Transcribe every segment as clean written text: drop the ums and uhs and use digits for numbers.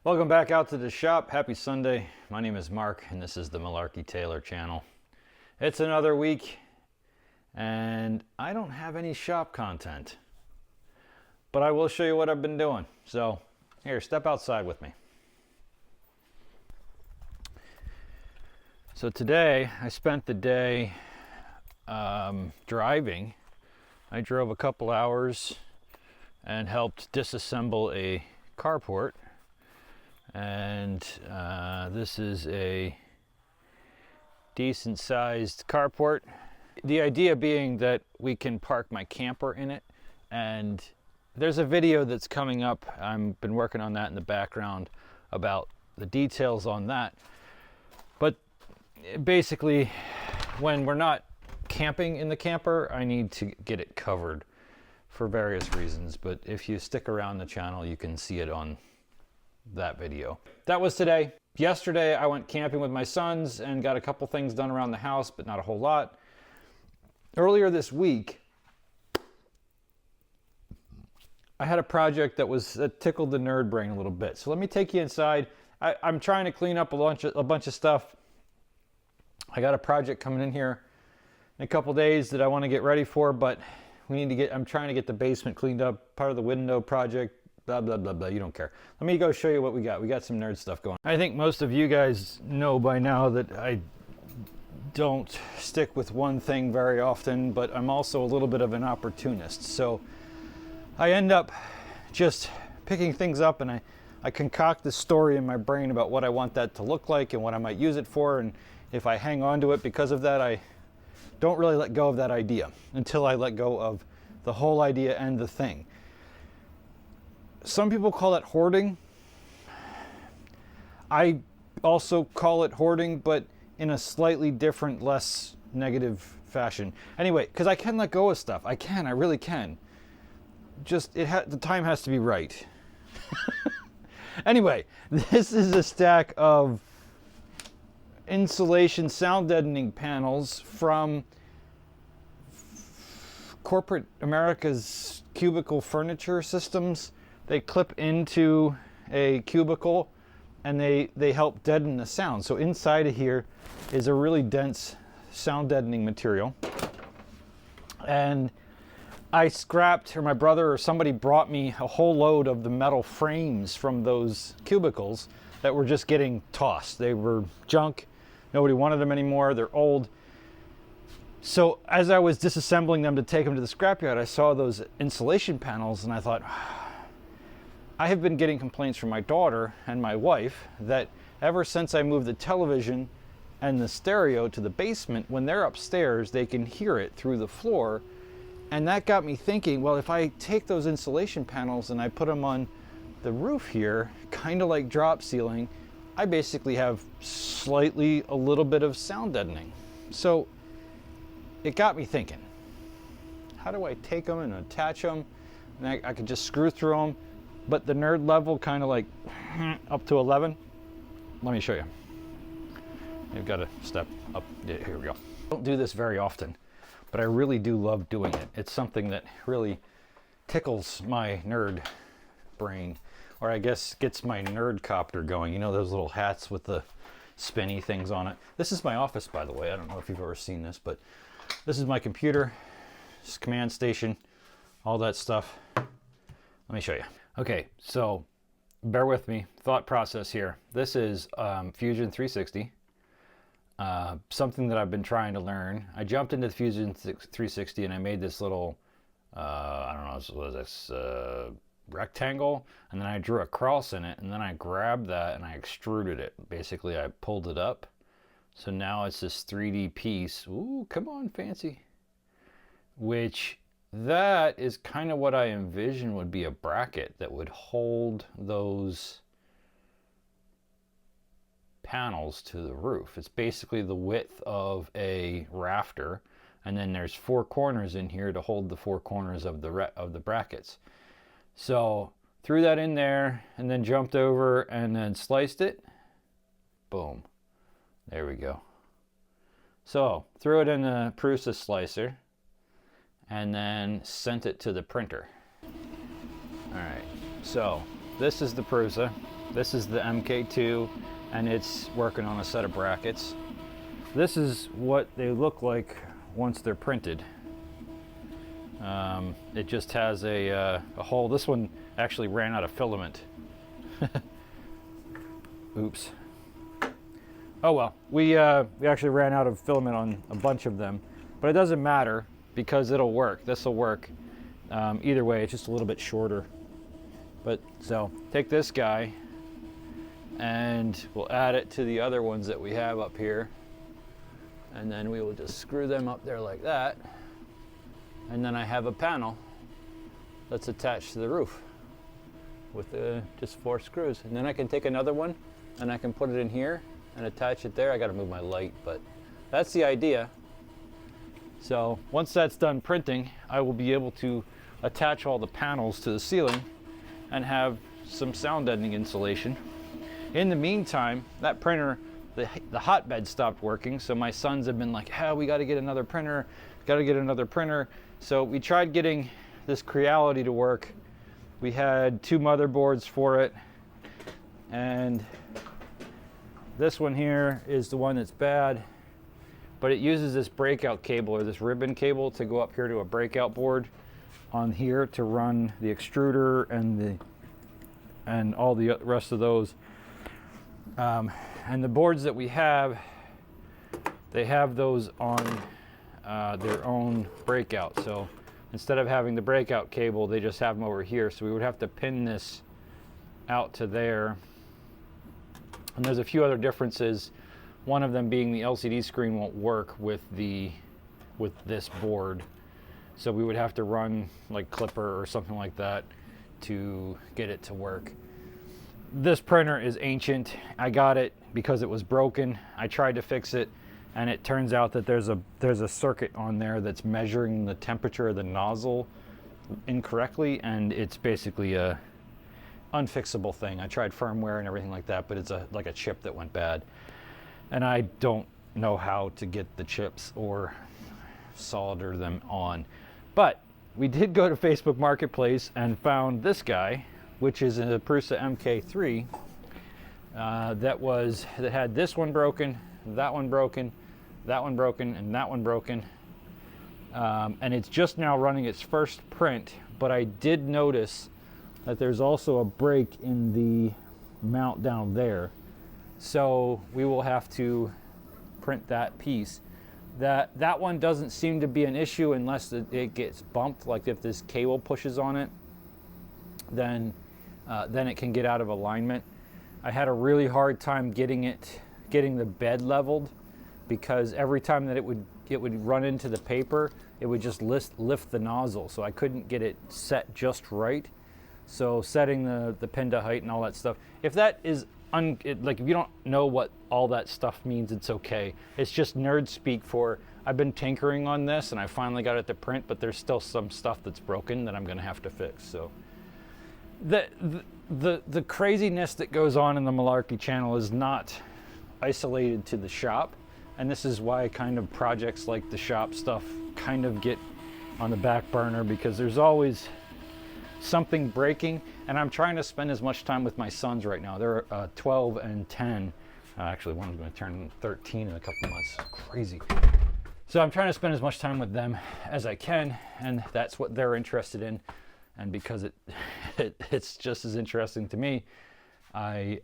Welcome back out to the shop. Happy Sunday. My name is Mark and this is the Malarkey Taylor channel. It's another week and I don't have any shop content, but I will show you what I've been doing. So here, step outside with me. So today I spent the day driving. I drove a couple hours and helped disassemble a carport. And this is a decent sized carport. The idea being that we can park my camper in it, and there's a video that's coming up. I've been working on that in the background about the details on that. But basically, when we're not camping in the camper, I need to get it covered for various reasons. But if you stick around the channel, you can see it on that video. That was today. Yesterday I went camping with my sons and got a couple things done around the house, but not a whole lot. Earlier this week I had a project that tickled the nerd brain a little bit. So let me take you inside. I'm trying to clean up a bunch of stuff. I got a project coming in here in a couple days that I want to get ready for, but I'm trying to get the basement cleaned up, part of the window project. Blah, blah, blah, blah. You don't care. Let me go show you what we got. We got some nerd stuff going. I think most of you guys know by now that I don't stick with one thing very often, but I'm also a little bit of an opportunist. So I end up just picking things up, and I concoct this story in my brain about what I want that to look like and what I might use it for. And if I hang on to it because of that, I don't really let go of that idea until I let go of the whole idea and the thing. Some people call it hoarding. I also call it hoarding, but in a slightly different, less negative fashion. Anyway, because I can let go of stuff. I really can. Just, the time has to be right. Anyway, this is a stack of insulation sound deadening panels from corporate America's cubicle furniture systems. They clip into a cubicle and they help deaden the sound. So inside of here is a really dense sound deadening material. And I scrapped, or my brother or somebody brought me a whole load of the metal frames from those cubicles that were just getting tossed. They were junk. Nobody wanted them anymore. They're old. So as I was disassembling them to take them to the scrapyard, I saw those insulation panels and I thought, I have been getting complaints from my daughter and my wife that ever since I moved the television and the stereo to the basement, when they're upstairs, they can hear it through the floor. And that got me thinking, well, if I take those insulation panels and I put them on the roof here, kind of like drop ceiling, I basically have a little bit of sound deadening. So it got me thinking, how do I take them and attach them? And I could just screw through them. But the nerd level kind of like up to 11. Let me show you. You've got to step up. Yeah, here we go. I don't do this very often, but I really do love doing it. It's something that really tickles my nerd brain, or I guess gets my nerd copter going. You know those little hats with the spinny things on it? This is my office, by the way. I don't know if you've ever seen this, but this is my computer, this command station, all that stuff. Let me show you. Okay, so bear with me, thought process here. This is Fusion 360, something that I've been trying to learn. I jumped into Fusion 360 and I made this little, I don't know, what is this, rectangle, and then I drew a cross in it, and then I grabbed that and I extruded it. Basically, I pulled it up. So now it's this 3D piece. Ooh, come on, fancy. Which, that is kind of what I envision would be a bracket that would hold those panels to the roof. It's basically the width of a rafter, and then there's 4 corners in here to hold the 4 corners of the brackets. So threw that in there and then jumped over and then sliced it. Boom. There we go. So threw it in the Prusa slicer and then sent it to the printer. All right, so this is the Prusa. This is the MK2, and it's working on a set of brackets. This is what they look like once they're printed. It just has a hole. This one actually ran out of filament. Oops. Oh well, we actually ran out of filament on a bunch of them, but it doesn't matter because it'll work. This will work. Either way, it's just a little bit shorter. But so take this guy and we'll add it to the other ones that we have up here. And then we will just screw them up there like that. And then I have a panel that's attached to the roof with just 4 screws. And then I can take another one and I can put it in here and attach it there. I gotta move my light, but that's the idea. So once that's done printing, I will be able to attach all the panels to the ceiling and have some sound deadening insulation. In the meantime, that printer, the hotbed stopped working, so my sons have been like, "Oh, we got to get another printer, got to get another printer." So we tried getting this Creality to work. We had 2 motherboards for it, and this one here is the one that's bad, but it uses this breakout cable or this ribbon cable to go up here to a breakout board on here to run the extruder and all the rest of those. And the boards that we have, they have those on their own breakout. So instead of having the breakout cable, they just have them over here. So we would have to pin this out to there. And there's a few other differences. One of them being the LCD screen won't work with this board. So we would have to run like Clipper or something like that to get it to work. This printer is ancient. I got it because it was broken. I tried to fix it, and it turns out that there's a circuit on there that's measuring the temperature of the nozzle incorrectly, and it's basically a unfixable thing. I tried firmware and everything like that, but it's like a chip that went bad, and I don't know how to get the chips or solder them on. But we did go to Facebook Marketplace and found this guy, which is a Prusa MK3 that had this one broken, that one broken, that one broken, and that one broken. And it's just now running its first print, but I did notice that there's also a break in the mount down there. So we will have to print that piece. That one doesn't seem to be an issue unless it gets bumped, like if this cable pushes on it, then it can get out of alignment. I had a really hard time getting the bed leveled, because every time that it would run into the paper, it would just lift the nozzle, so I couldn't get it set just right. So setting the pin to height and all that stuff, if that is like if you don't know what all that stuff means, it's okay. It's just nerd speak for I've been tinkering on this and I finally got it to print, but there's still some stuff that's broken that I'm gonna have to fix. So the craziness that goes on in the Malarkey channel is not isolated to the shop, and this is why kind of projects like the shop stuff kind of get on the back burner, because there's always something breaking, and I'm trying to spend as much time with my sons right now. They're 12 and 10. Actually, one's going to turn 13 in a couple months. Crazy. So I'm trying to spend as much time with them as I can, and that's what they're interested in. And because it's just as interesting to me, I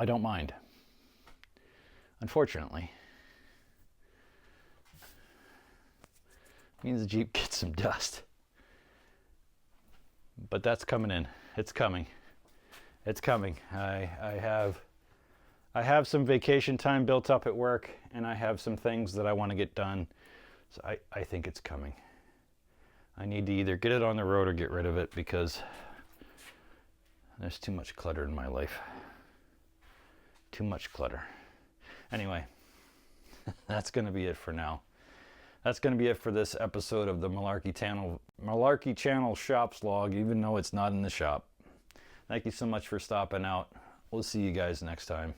don't mind. Unfortunately, means the Jeep gets some dust. But that's coming in. It's coming. It's coming. I have some vacation time built up at work, and I have some things that I want to get done. So I think it's coming. I need to either get it on the road or get rid of it, because there's too much clutter in my life. Too much clutter. Anyway, that's going to be it for now. That's going to be it for this episode of the Malarkey Channel Shops Log, even though it's not in the shop. Thank you so much for stopping out. We'll see you guys next time.